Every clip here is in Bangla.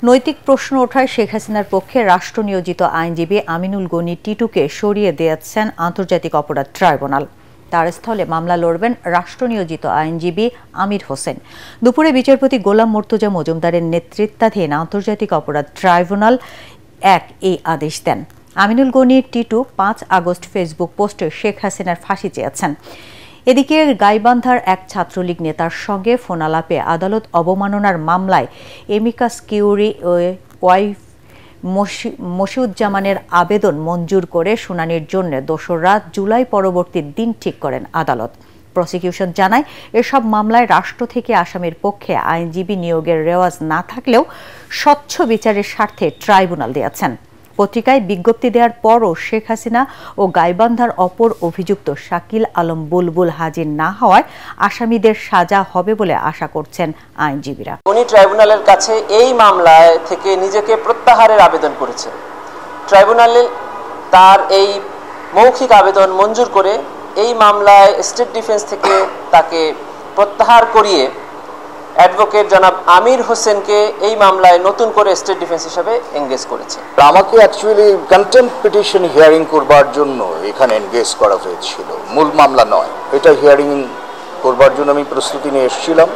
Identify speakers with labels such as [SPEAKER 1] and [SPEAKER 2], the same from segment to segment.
[SPEAKER 1] নৈতিক প্রশ্ন ওঠায় শেখ হাসিনার পক্ষে রাষ্ট্র নিয়োজিত আইনজীবী আমিনুল গনি টিটুকে সরিয়ে দিয়েছেন আন্তর্জাতিক অপরাধ ট্রাইব্যুনাল। তার স্থলে মামলা লড়বেন রাষ্ট্র নিয়োজিত আইনজীবী আমির হোসেন। দুপুরে বিচারপতি গোলাম মুর্তজা মজুমদারের নেতৃত্বাধীন আন্তর্জাতিক অপরাধ ট্রাইব্যুনাল এই আদেশ দেন। আমিনুল গনি টিটু ৫ আগস্ট ফেসবুক পোস্টে শেখ হাসিনার ফাঁসি চেয়েছেন। এদিকে গাইবান্ধার এক ছাত্রলীগ নেতার সঙ্গে ফোনালাপে আদালত অবমাননার মামলায় এমিকাস কিউরি ওয়াইফ মশিউজ্জামানের আবেদন মঞ্জুর করে শুনানির জন্য ২রা জুলাই পরবর্তী দিন ঠিক করেন আদালত। প্রসিকিউশন জানায়, এসব মামলায় রাষ্ট্র থেকে আসামির পক্ষে আইনজীবী নিয়োগের রেওয়াজ না থাকলেও স্বচ্ছ বিচারের স্বার্থে ট্রাইব্যুনাল দিয়েছেন। পত্রিকায় বিজ্ঞপ্তি দেওয়ার পরও শেখ হাসিনা ও গাইবান্ধার অপর অভিযুক্ত শাকিল আলম বুলবুল হাজির না হওয়ায় আসামিদের সাজা হবে বলে আশা করছেন আইনজীবীরা।
[SPEAKER 2] উনি ট্রাইব্যুনালের কাছে এই মামলায় থেকে নিজেকে প্রত্যাহারের আবেদন করেছেন। ট্রাইব্যুনাল তার এই মৌখিক আবেদন মঞ্জুর করে এই মামলায় স্টেট ডিফেন্স থেকে তাকে প্রত্যাহার করিয়ে অ্যাডভোকেট জনাব আমির হোসেনকে এই মামলায় নতুন করে স্টেট ডিফেন্স হিসেবে এনগেজ করেছে।
[SPEAKER 3] আমাকে অ্যাকচুয়ালি কন্টেম্পট পিটিশন হিয়ারিং করবার জন্য এখানে এনগেজ করা হয়েছিল, মূল মামলা নয়। এটা হিয়ারিং করবার জন্য আমি প্রস্তুতি নিয়ে এসেছিলাম,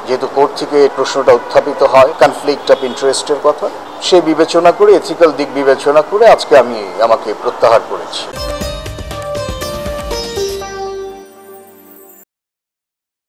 [SPEAKER 3] যেহেতু কোর্ট থেকে প্রশ্নটা উত্থাপিত হয় কনফ্লিক্ট অফ ইন্টারেস্টের কথা, সে বিবেচনা করে এথিক্যাল দিক বিবেচনা করে আজকে আমাকে প্রত্যাহার করেছি।